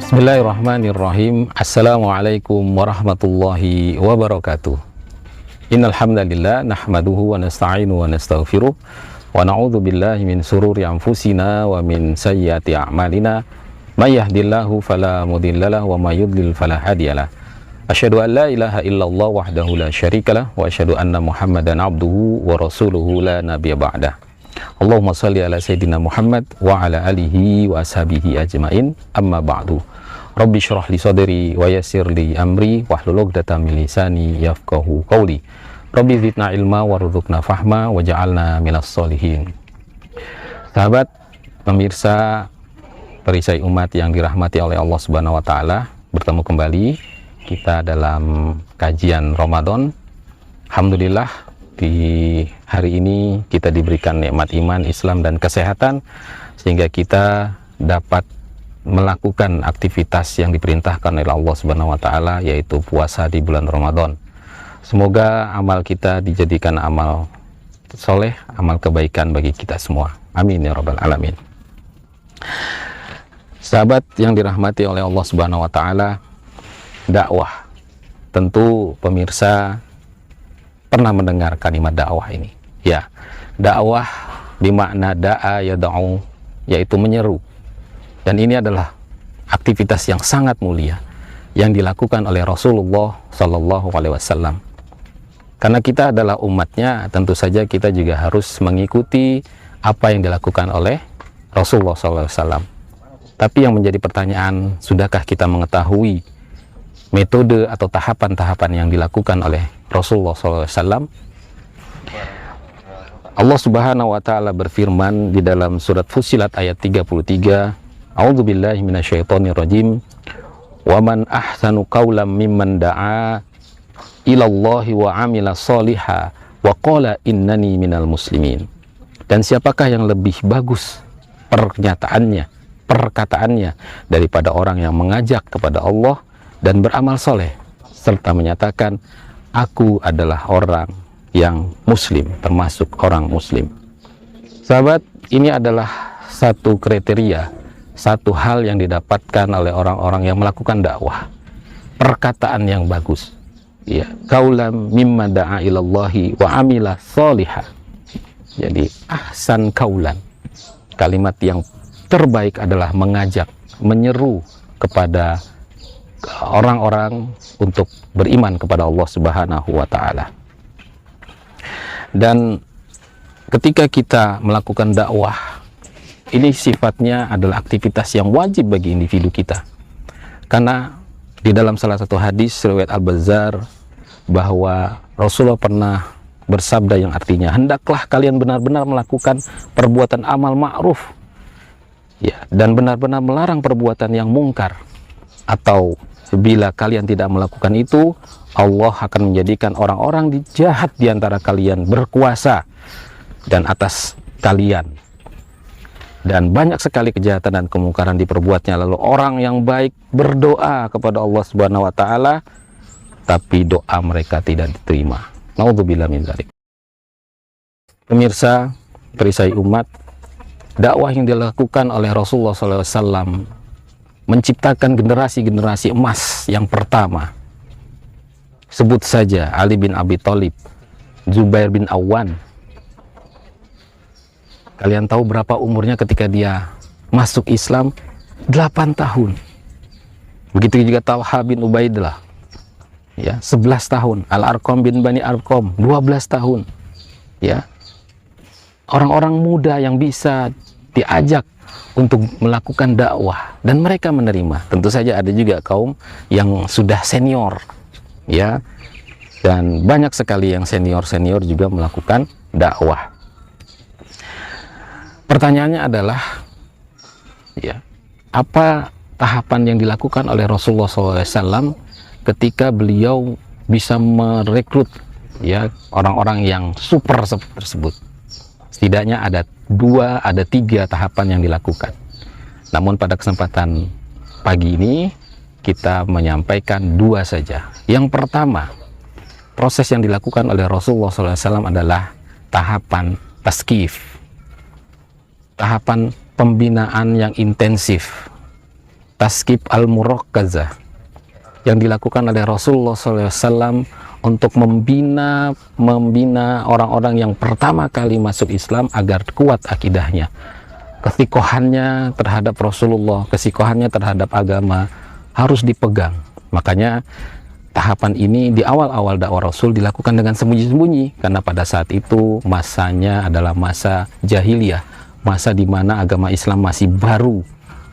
Bismillahirrahmanirrahim. Assalamualaikum warahmatullahi wabarakatuh. Innal hamdalillah nahmaduhu wa nasta'inu wa nastaghfiruh wa na'udzu billahi min sururi anfusina wa min sayyiati a'malina. May yahdihillahu fala mudhillalah wa may yudlil fala hadiyalah. Asyhadu an la ilaha illallah wahdahu la syarikalah wa asyhadu anna Muhammadan abduhu wa rasuluhu la nabiyya ba'dah. Allahumma salli ala sayyidina Muhammad wa ala alihi wa ashabihi ajmain, amma ba'du. Rabbi syrah li sadri wa yassir li amri wahlul 'uqdatam min lisani yafqahu qawli. Rabbi zidna ilma warzuqna fahma waj'alna minas sholihin. Sahabat, pemirsa, perisai umat yang dirahmati oleh Allah Subhanahu wa taala, bertemu kembali kita dalam kajian Ramadan. Alhamdulillah, di hari ini kita diberikan nikmat iman, Islam, dan kesehatan sehingga kita dapat melakukan aktivitas yang diperintahkan oleh Allah Subhanahu wa taala, yaitu puasa di bulan Ramadan. Semoga amal kita dijadikan amal soleh, amal kebaikan bagi kita semua. Amin ya rabbal alamin. Sahabat yang dirahmati oleh Allah Subhanahu wa taala, dakwah. Tentu pemirsa pernah mendengar kalimat dakwah ini. Ya, dakwah bermakna da'a yad'u, yaitu menyeru. Dan ini adalah aktivitas yang sangat mulia yang dilakukan oleh Rasulullah Sallallahu Alaihi Wasallam. Karena kita adalah umatnya, tentu saja kita juga harus mengikuti apa yang dilakukan oleh Rasulullah Sallallahu Alaihi Wasallam. Tapi yang menjadi pertanyaan, sudahkah kita mengetahui metode atau tahapan-tahapan yang dilakukan oleh Rasulullah SAW? Allah Subhanahu wa taala berfirman di dalam surat Fussilat ayat 33, A'udzubillahi minasyaitonirrajim. Wa man ahsanu qawlan mimman da'a ilallahi wa 'amila sholiha wa qala innani minal muslimin. Dan siapakah yang lebih bagus perkataannya daripada orang yang mengajak kepada Allah dan beramal soleh serta menyatakan aku adalah orang yang muslim, termasuk orang muslim. Sahabat, ini adalah satu kriteria, satu hal yang didapatkan oleh orang-orang yang melakukan dakwah. Perkataan yang bagus, ya, qaulam mimma da'a ilallahi wa amila sholiha. Jadi ahsan qaulan, kalimat yang terbaik adalah mengajak, menyeru kepada orang-orang untuk beriman kepada Allah Subhanahu wa taala. Dan ketika kita melakukan dakwah, ini sifatnya adalah aktivitas yang wajib bagi individu kita. Karena di dalam salah satu hadis riwayat Al-Bazzar bahwa Rasulullah pernah bersabda yang artinya, hendaklah kalian benar-benar melakukan perbuatan amal ma'ruf, ya, dan benar-benar melarang perbuatan yang mungkar. Atau bila kalian tidak melakukan itu, Allah akan menjadikan orang-orang jahat di antara kalian berkuasa dan atas kalian. Dan banyak sekali kejahatan dan kemungkaran diperbuatnya. Lalu orang yang baik berdoa kepada Allah Subhanahu wa taala, tapi doa mereka tidak diterima. Naudzubillah min dzalik. Pemirsa, perisai umat, dakwah yang dilakukan oleh Rasulullah SAW menciptakan generasi-generasi emas yang pertama. Sebut saja Ali bin Abi Thalib, Zubair bin Awwan. Kalian tahu berapa umurnya ketika dia masuk Islam? 8 tahun. Begitu juga Talha bin Ubaidillah, ya, 11 tahun. Al-Arqam bin Bani Arqam, 12 tahun. Ya, orang-orang muda yang bisa diajak untuk melakukan dakwah dan mereka menerima. Tentu saja ada juga kaum yang sudah senior, ya, dan banyak sekali yang senior juga melakukan dakwah. Pertanyaannya adalah, ya, apa tahapan yang dilakukan oleh Rasulullah SAW ketika beliau bisa merekrut, ya, orang-orang yang super tersebut? Setidaknya ada 3 tahapan yang dilakukan. Namun pada kesempatan pagi ini kita menyampaikan 2 saja. Yang pertama, proses yang dilakukan oleh Rasulullah SAW adalah tahapan taskif, tahapan pembinaan yang intensif. taskib al-murakkazah yang dilakukan oleh Rasulullah SAW untuk membina orang-orang yang pertama kali masuk Islam agar kuat akidahnya, kesikohannya terhadap Rasulullah, kesikohannya terhadap agama harus dipegang. Makanya tahapan ini di awal-awal dakwah Rasul dilakukan dengan sembunyi-sembunyi, karena pada saat itu masanya adalah masa jahiliyah, masa di mana agama Islam masih baru,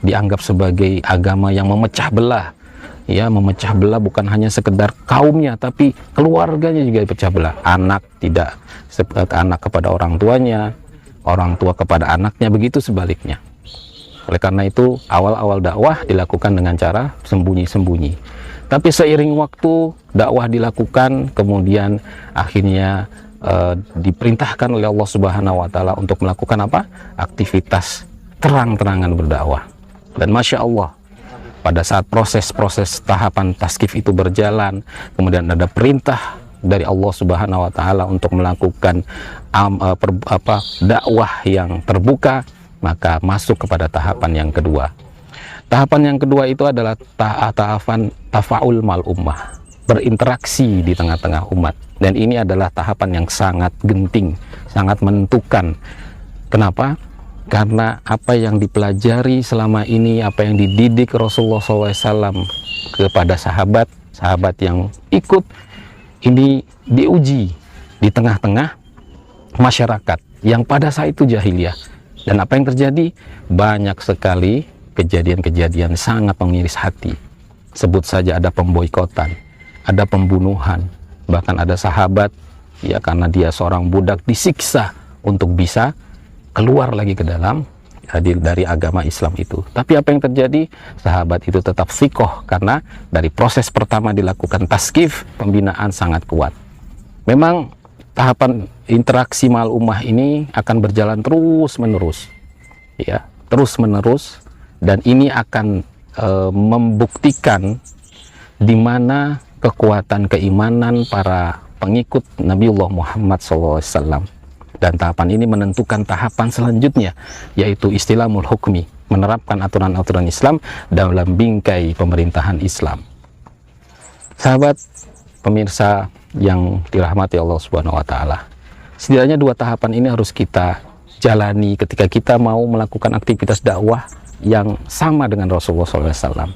dianggap sebagai agama yang memecah belah. Ya, memecah belah bukan hanya sekedar kaumnya, tapi keluarganya juga dipecah belah. Anak tidak anak kepada orang tuanya, orang tua kepada anaknya, begitu sebaliknya. Oleh karena itu awal-awal dakwah dilakukan dengan cara sembunyi-sembunyi. Tapi seiring waktu dakwah dilakukan, kemudian akhirnya diperintahkan oleh Allah Subhanahu wa Ta'ala untuk melakukan apa? Aktivitas terang-terangan berdakwah. Dan Masya Allah, pada saat proses-proses tahapan taskif itu berjalan, kemudian ada perintah dari Allah Subhanahu wa Ta'ala untuk melakukan dakwah yang terbuka, maka masuk kepada tahapan yang kedua. Tahapan yang kedua itu adalah tahapan tafaul mal ummah, berinteraksi di tengah-tengah umat. Dan ini adalah tahapan yang sangat genting, sangat menentukan. Kenapa? Karena apa yang dipelajari selama ini, apa yang dididik Rasulullah SAW kepada sahabat yang ikut, ini diuji di tengah-tengah masyarakat yang pada saat itu jahiliyah. Dan apa yang terjadi? Banyak sekali kejadian-kejadian sangat mengiris hati. Sebut saja ada pemboikotan, ada pembunuhan, bahkan ada sahabat, ya karena dia seorang budak disiksa untuk bisa keluar lagi ke dalam dari agama Islam itu. Tapi apa yang terjadi? Sahabat itu tetap sikoh, karena dari proses pertama dilakukan taskif, pembinaan sangat kuat. Memang tahapan interaksi mal ummah ini akan berjalan terus menerus, ya, terus menerus, dan ini akan membuktikan di mana kekuatan keimanan para pengikut Nabiullah Muhammad SAW. Dan tahapan ini menentukan tahapan selanjutnya, yaitu istilahul hukmi, menerapkan aturan-aturan Islam dalam bingkai pemerintahan Islam. Sahabat pemirsa yang dirahmati Allah Subhanahu wa Ta'ala, setidaknya dua tahapan ini harus kita jalani ketika kita mau melakukan aktivitas dakwah yang sama dengan Rasulullah SAW.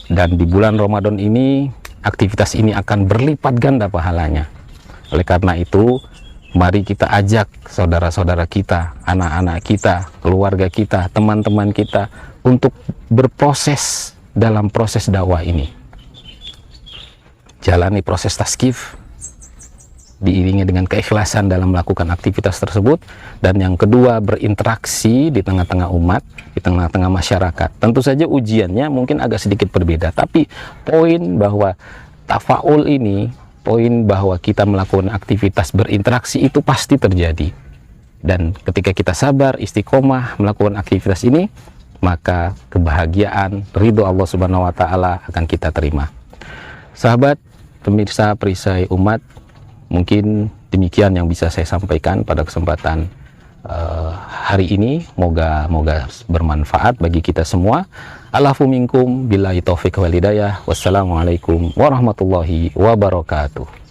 Dan di bulan Ramadan ini, aktivitas ini akan berlipat ganda pahalanya. Oleh karena itu, mari kita ajak saudara-saudara kita, anak-anak kita, keluarga kita, teman-teman kita untuk berproses dalam proses dakwah ini. Jalani proses taskif, diiringi dengan keikhlasan dalam melakukan aktivitas tersebut. Dan yang kedua, berinteraksi di tengah-tengah umat, di tengah-tengah masyarakat. Tentu saja ujiannya mungkin agak sedikit berbeda, tapi poin bahwa tafaul ini, poin bahwa kita melakukan aktivitas berinteraksi itu pasti terjadi. Dan ketika kita sabar, istiqomah melakukan aktivitas ini, maka kebahagiaan, ridho Allah Subhanahu wa Ta'ala akan kita terima. Sahabat, pemirsa perisai umat, mungkin demikian yang bisa saya sampaikan pada kesempatan hari ini. Moga bermanfaat bagi kita semua. Alafu minkum billahi taufiq wal hidayah. Wassalamualaikum warahmatullahi wabarakatuh.